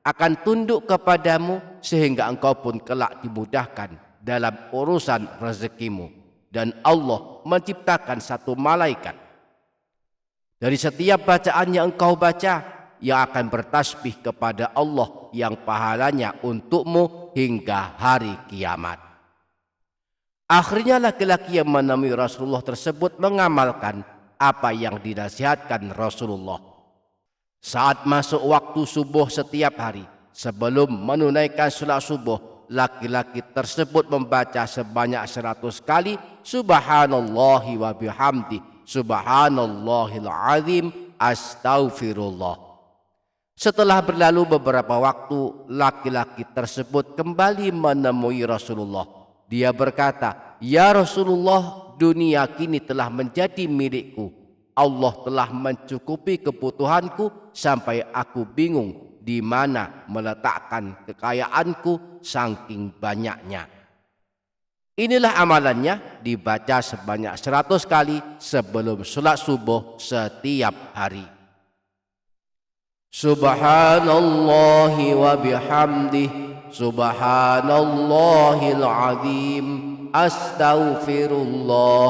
akan tunduk kepadamu, sehingga engkau pun kelak dimudahkan dalam urusan rezekimu. Dan Allah menciptakan satu malaikat dari setiap bacaan yang engkau baca, yang akan bertasbih kepada Allah yang pahalanya untukmu hingga hari kiamat. Akhirnya laki-laki yang menemui Rasulullah tersebut mengamalkan apa yang dinasihatkan Rasulullah. Saat masuk waktu subuh setiap hari, sebelum menunaikan salat subuh, laki-laki tersebut membaca sebanyak 100 kali subhanallahi wa bihamdi, subhanallahil azim, astaghfirullah. Setelah berlalu beberapa waktu, laki-laki tersebut kembali menemui Rasulullah. Dia berkata, "Ya Rasulullah, dunia kini telah menjadi milikku. Allah telah mencukupi kebutuhanku sampai aku bingung di mana meletakkan kekayaanku saking banyaknya." Inilah amalannya, dibaca sebanyak 100 kali sebelum salat subuh setiap hari. Subhanallahi wa bihamdihi, subhanallahil azim, astaghfirullah.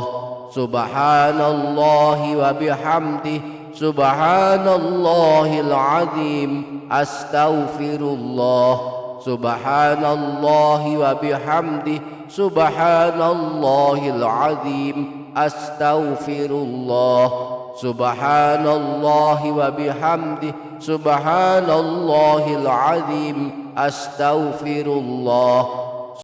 Subhanallahi wa bihamdihi, subhanallahil azim, astaghfirullah. Subhanallahi wa bihamdihi, subhanallahil azim, astaghfirullah. Subhanallahi wa bihamdihi, subhanallahil azim, astaghfirullah.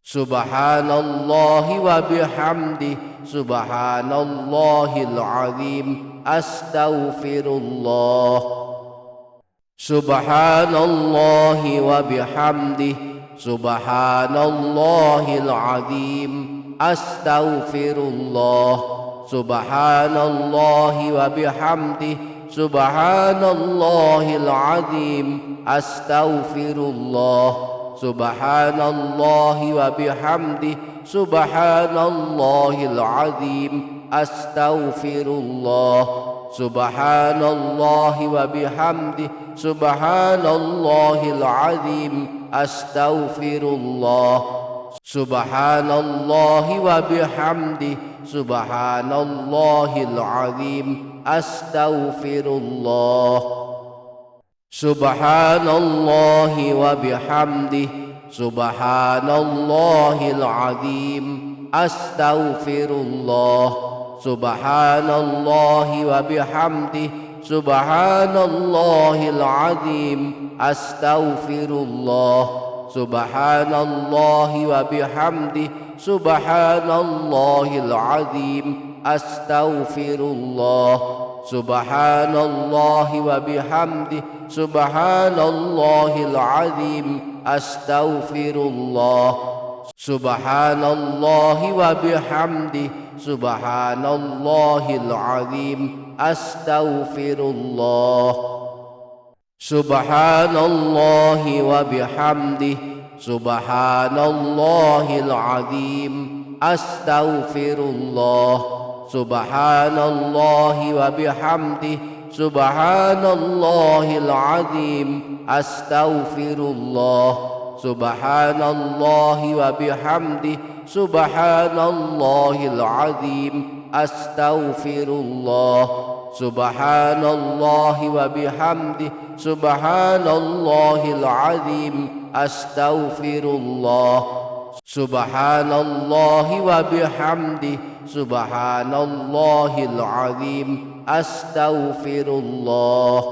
Subhanallahi wa bihamdihi, subhanallahil azim, astaghfirullah. Subhanallahi wa bihamdihi, subhanallahil azim, astaghfirullah. Subhanallahi wa bihamdihi, subhanallahil azim, astaghfirullah. Subhanallahi wa bihamdihi, subhanallahil azim, astaghfirullah. Subhanallahi wa bihamdihi, subhanallahil azim, astaghfirullah. Subhanallahi wa bihamdihi, subhanallahil azim, astaghfirullah. Subhanallahi wa bihamdihi, subhanallahil azim, astaghfirullah. Subhanallahi wa bihamdihi, subhanallahil azim, astaghfirullah. Subhanallahi wa bihamdihi, subhanallahil azim, astaghfirullah. Subhanallahi wa bihamdihi, subhanallahil azim, astaghfirullah. Subhanallahi wa bihamdihi, subhanallahil azim, astaghfirullah. Subhanallahi wa bihamdihi, subhanallahil azim, astaghfirullah. Subhanallahi wa bihamdihi, subhanallahil azim, astaghfirullah. Subhanallahi wa bihamdihi, subhanallahil azim, astaghfirullah. Subhanallahi wa bihamdihi, subhanallahil azim, astaghfirullah. Subhanallahi wa bihamdihi, subhanallahil azim, astaghfirullah.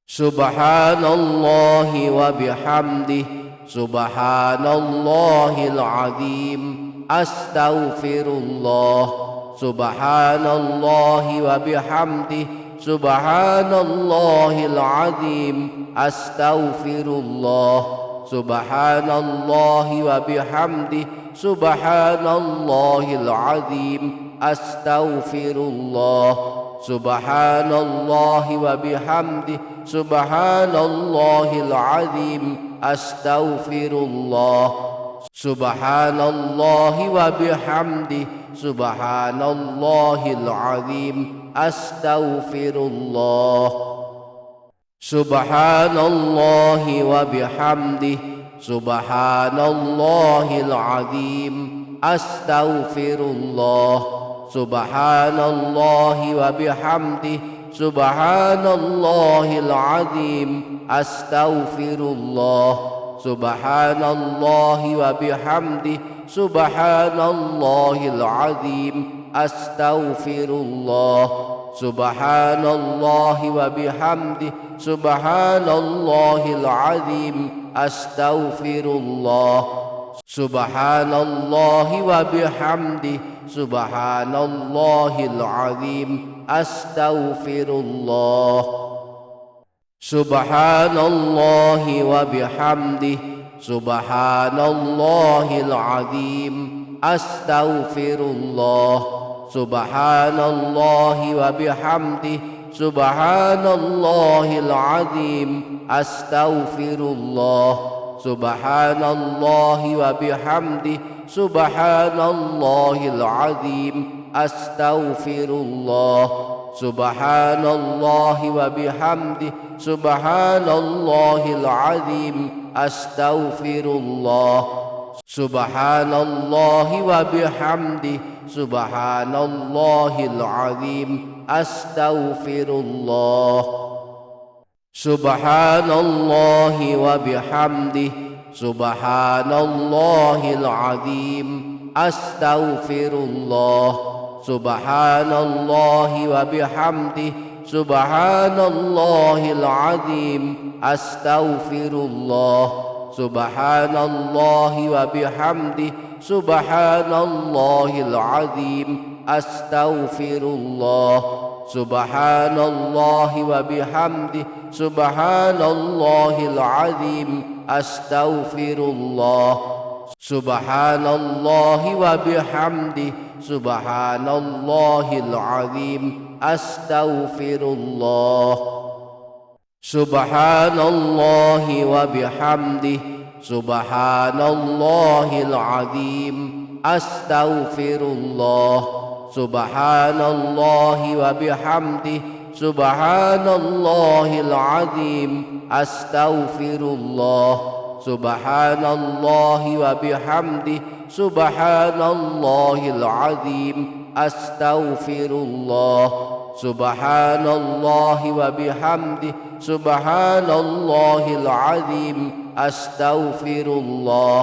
Subhanallahi wa bihamdihi, subhanallahil azim, astaghfirullah. Subhanallahi wa bihamdihi, subhanallahil azim, astaghfirullah. Subhanallahi wa bihamdihi, subhanallahil azim, astaghfirullah. Subhanallahi wa bihamdihi, subhanallahil azim, astaghfirullah. Subhanallahi wa bihamdi, subhanallahil azim, astaghfirullah. Subhanallahi wa bihamdi, subhanallahil azim, astaghfirullah. Subhanallahi wa bihamdi, subhanallahil azim, astaghfirullah. Subhanallahi wa bihamdi, subhanallahil azim, astaghfirullah. Subhanallahi wa bihamdi, subhanallahil azim, astaghfirullah. Subhanallahi wa bihamdi, subhanallahil azim, astaghfirullah. Subhanallahi wa bihamdi, subhanallahil azim, astaghfirullah. Subhanallahi wa bihamdi, subhanallahil azim, astaghfirullah. Subhanallahi wa bihamdi, subhanallahil azim, astaghfirullah. Subhanallahi wa bihamdi, subhanallahil azim, astaghfirullah. Subhanallahi wa bihamdi, subhanallahil azim, astaghfirullah. Subhanallahi wa bihamdi, subhanallahil azim, astaghfirullah. Subhanallahi wa bihamdi, subhanallahil azim, astaghfirullah. Subhanallahi wa bihamdi, subhanallahil azim, astaghfirullah. Subhanallahi wa bihamdi, subhanallahil azim, astaghfirullah. Subhanallahi wa bihamdi, subhanallahil azim, astaghfirullah. Subhanallahi wa bihamdi, subhanallahil azim, astaghfirullah. Subhanallahi wa bihamdi, subhanallahil azim, astaghfirullah. Subhanallahi wa bihamdi, subhanallahil azim, astaghfirullah. Subhanallahi wa bihamdi, subhanallahil azim, astaghfirullah.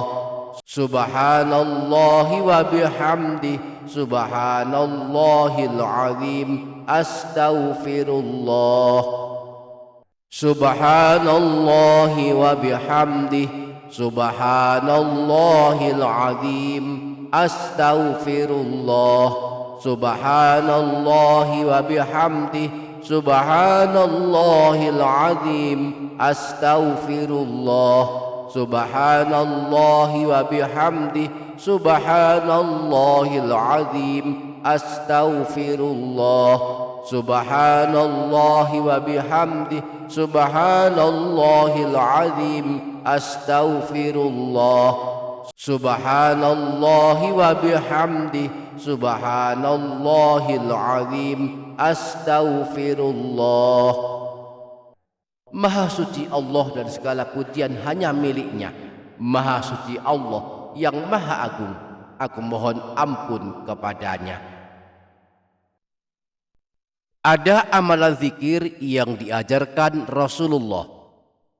Subhanallahi wa bihamdi, subhanallahil azim, astaghfirullah. Subhanallahi wa bihamdi, subhanallahil azim, astaghfirullah. Subhanallahi wa bihamdi, subhanallahil azim, astaghfirullah. Subhanallahi wa bihamdi, subhanallahil azim, astaghfirullah. Subhanallahi wa bihamdi, subhanallahil azim, astaghfirullah. Subhanallahi wa bihamdi, subhanallahil azim, astaghfirullah. Maha suci Allah dan segala pujian hanya miliknya. Maha suci Allah yang maha agung. Aku mohon ampun kepadanya. Ada amalan zikir yang diajarkan Rasulullah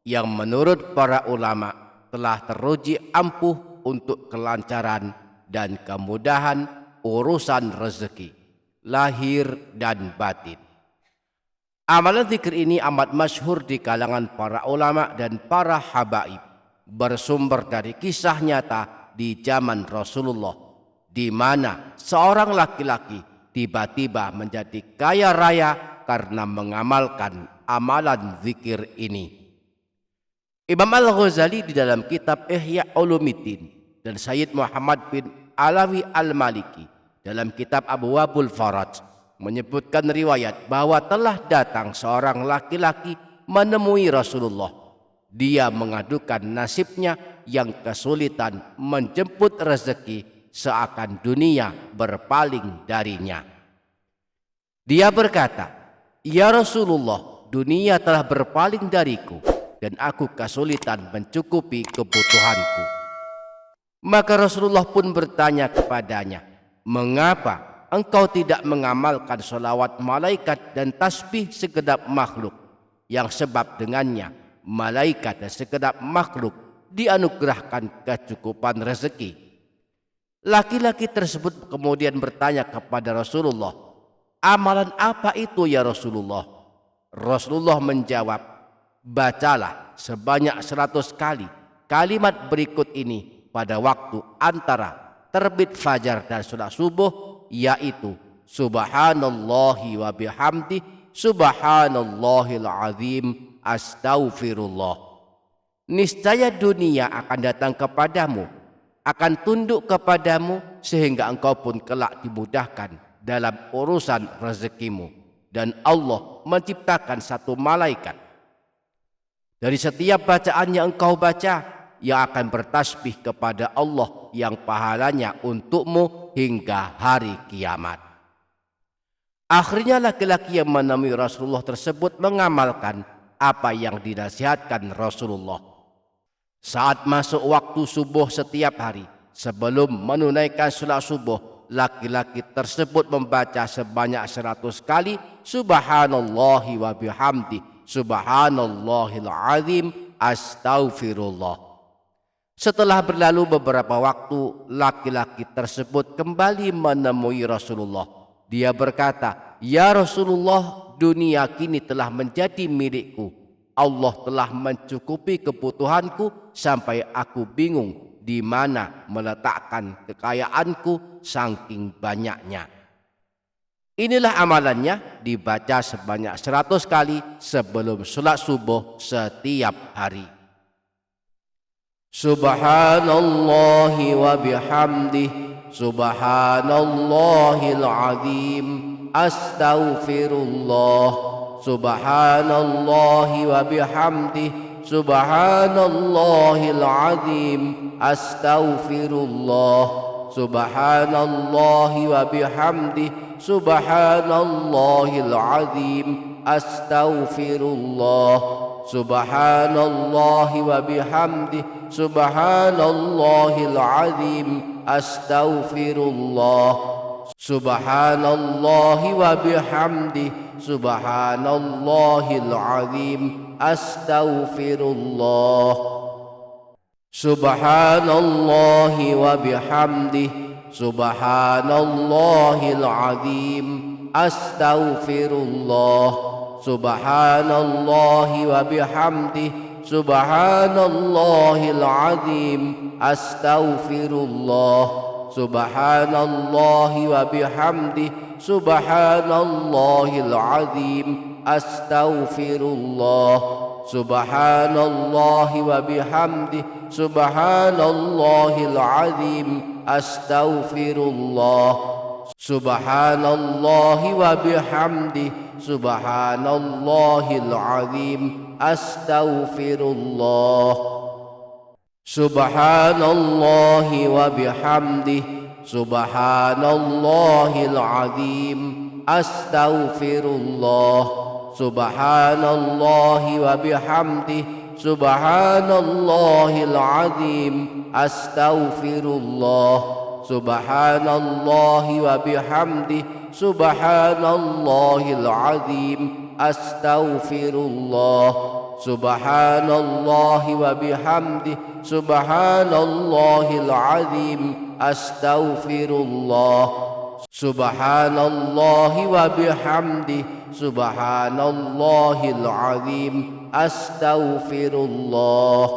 yang menurut para ulama telah teruji ampuh untuk kelancaran dan kemudahan urusan rezeki, lahir dan batin. Amalan zikir ini amat masyhur di kalangan para ulama dan para habaib, bersumber dari kisah nyata di zaman Rasulullah, di mana seorang laki-laki tiba-tiba menjadi kaya raya karena mengamalkan amalan zikir ini. Imam Al-Ghazali di dalam kitab Ihya Ulumuddin dan Sayyid Muhammad bin Alawi Al-Maliki dalam kitab Abwabul Faraj menyebutkan riwayat bahwa telah datang seorang laki-laki menemui Rasulullah. Dia mengadukan nasibnya yang kesulitan menjemput rezeki seakan dunia berpaling darinya. Dia berkata, "Ya Rasulullah, dunia telah berpaling dariku dan aku kesulitan mencukupi kebutuhanku." Maka Rasulullah pun bertanya kepadanya, "Mengapa engkau tidak mengamalkan sholawat malaikat dan tasbih segenap makhluk, yang sebab dengannya malaikat dan segenap makhluk dianugerahkan kecukupan rezeki?" Laki-laki tersebut kemudian bertanya kepada Rasulullah, "Amalan apa itu ya Rasulullah?" Rasulullah menjawab, "Bacalah sebanyak 100 kali kalimat berikut ini pada waktu antara terbit fajar dan salat subuh, yaitu Subhanallahi wa bihamdi, Subhanallahil azim, Astaghfirullah. Niscaya dunia akan datang kepadamu, akan tunduk kepadamu, sehingga engkau pun kelak dimudahkan dalam urusan rezekimu. Dan Allah menciptakan satu malaikat dari setiap bacaan yang engkau baca, yang akan bertasbih kepada Allah yang pahalanya untukmu hingga hari kiamat." Akhirnya laki-laki yang menemui Rasulullah tersebut mengamalkan apa yang dinasihatkan Rasulullah. Saat masuk waktu subuh setiap hari, sebelum menunaikan salat subuh, laki-laki tersebut membaca sebanyak 100 kali Subhanallahi wa bihamdi, Subhanallahil azim, Astaghfirullah. Setelah berlalu beberapa waktu, laki-laki tersebut kembali menemui Rasulullah. Dia berkata, "Ya Rasulullah, dunia kini telah menjadi milikku. Allah telah mencukupi kebutuhanku sampai aku bingung di mana meletakkan kekayaanku saking banyaknya." Inilah amalannya, dibaca sebanyak 100 kali sebelum salat subuh setiap hari. Subhanallahi wa bihamdih, Subhanallahil azim, Astaghfirullah. Subhanallahi wa bihamdih, Subhanallahil azim, Astaghfirullah. Subhanallahi wa bihamdih, Subhanallahil azim, Astaghfirullah. Subhanallahi wa bihamdih, Subhanallahil azim, Astaghfirullah. Subhanallahi wa bihamdih, Subhanallahil azim, Astaghfirullah. Subhanallahi wa bihamdih, Subhanallahil azim, Astaghfirullah. Subhanallahi wa bihamdih, Subhanallahil azim, Astaghfirullah. Subhanallahi wa bihamdih, Subhanallahil azim, Astaghfirullah. Subhanallahi wa bihamdih, Subhanallahil azim, Astaghfirullah. Subhanallahi wa bihamdih, Subhanallahil azim, Astaghfirullah. Subhanallahi wa bihamdih, Subhanallahil azim, Astaghfirullah. Subhanallahi wa bihamdih, Subhanallahil azim, Astaghfirullah. Subhanallahi wa bihamdih, Subhanallahil azim, Astaghfirullah. Subhanallahi wa bihamdih, Subhanallahil azim, Astaghfirullah. Subhanallahi wa bihamdih, Subhanallahil azim, Astaghfirullah.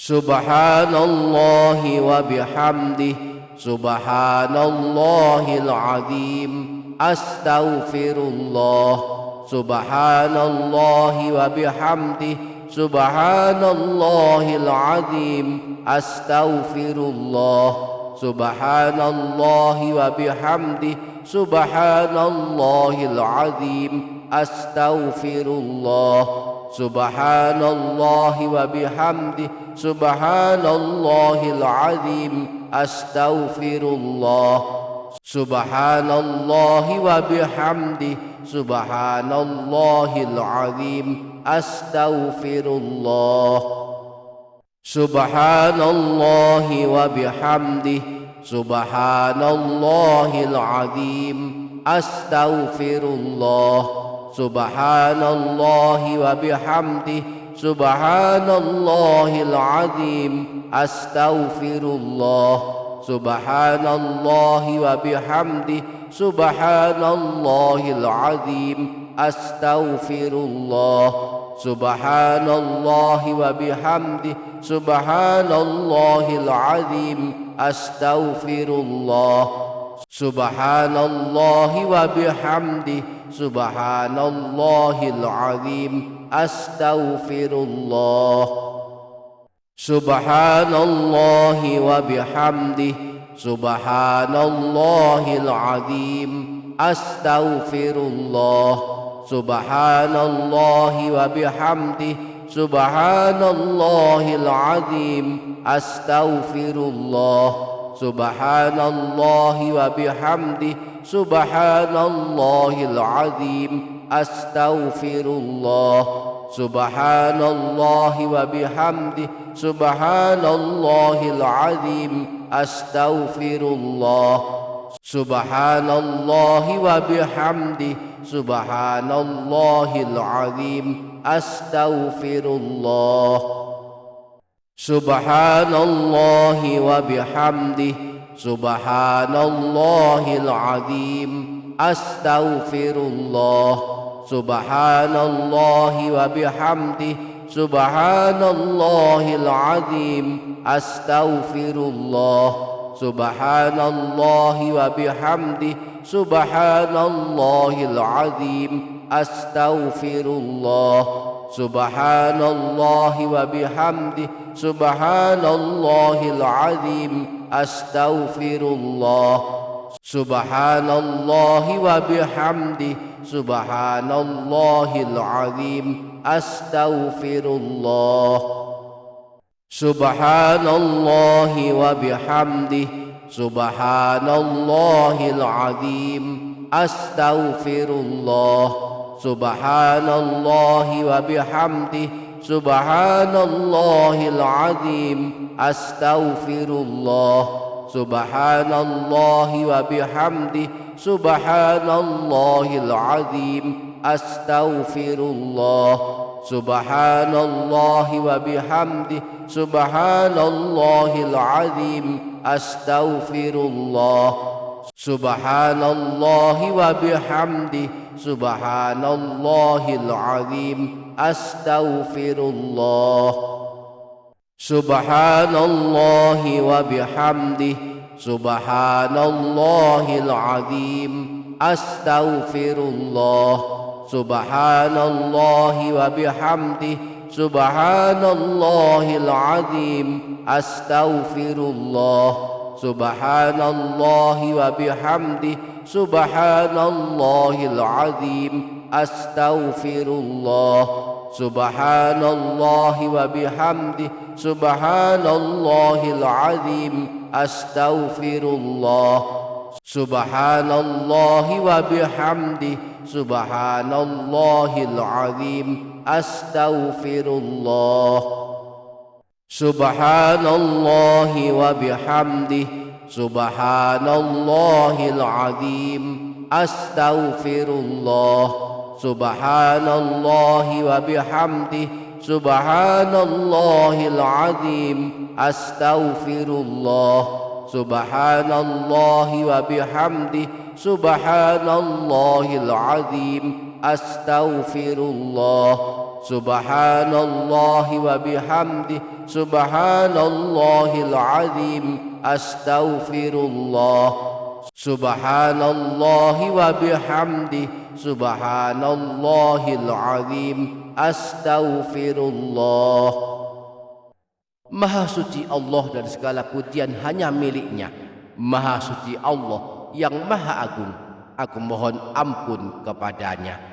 Subhanallahi wa bihamdih, Subhanallahil azim, Astaghfirullah. Subhanallahi wa bihamdih, Subhanallahil azim, Astaghfirullah. Subhanallahi wa bihamdih, Subhanallahil azim, Astaghfirullah. Subhanallahi wa bihamdi, subhanallahil azim, astaghfirullah. Subhanallahi wa bihamdi, subhanallahil azim, astaghfirullah. Subhanallahi wa bihamdi, subhanallahil azim, astaghfirullah. Subhanallahi wa bihamdi, subhanallahil azim, astaghfirullah. Subhanallahi wa bihamdi, subhanallahil azim, astaghfirullah. Subhanallahi wa bihamdi, subhanallahil azim, astaghfirullah. Subhanallahi wa bihamdi, subhanallahil azim, astaghfirullah. Subhanallahi wa bihamdi, subhanallahil azim, astaghfirullah. Subhanallahi wa bihamdi, subhanallahil azim, astaghfirullah. Subhanallahi wa bihamdi, subhanallahil azim, astaghfirullah. Subhanallahi wa bihamdi, subhanallahil azim, astaghfirullah. Subhanallahi wa bihamdi, subhanallahil azim, astaghfirullah. Subhanallahi wa bihamdi, subhanallahil azim, astaghfirullah. Subhanallahi wa bihamdi, subhanallahil azim, astaghfirullah. Subhanallahi wa bihamdi, subhanallahil azim, astaghfirullah. Subhanallahi wa bihamdi, subhanallahil azim, astaghfirullah. Subhanallahi wa bihamdi, subhanallahil azim, astaghfirullah. Subhanallahi wa bihamdi, subhanallahil azim, astaghfirullah. Subhanallahi wa bihamdi, subhanallahil azim, astaghfirullah. Subhanallahi wa bihamdi, subhanallahil azim, astaghfirullah. Subhanallahi wa bihamdi, subhanallahil azim, astaghfirullah. Subhanallahi wa bihamdi, subhanallahil azim, astaghfirullah. Subhanallahi wa bihamdi, subhanallahil azim, astaghfirullah. Subhanallahi wa bihamdi, subhanallahil azim, astaghfirullah. Subhanallahi wa bihamdi, subhanallahil azim, astaghfirullah. Subhanallahi wa bihamdi, subhanallahil azim, astaghfirullah. Subhanallahi wa bihamdi, subhanallahil azim, astaghfirullah. Subhanallahi wa bihamdi, subhanallahil azim, astaghfirullah. Subhanallahi wa bihamdi, subhanallahil azim, astaghfirullah. Subhanallahi wa bihamdi, subhanallahil azim, astaghfirullah. Subhanallahi wa bihamdi, subhanallahil azim, astaghfirullah. Subhanallahi wa bihamdi, subhanallahil azim, astaghfirullah. Maha suci Allah dan segala pujian hanya miliknya. Maha suci Allah yang maha agung. Aku mohon ampun kepadanya.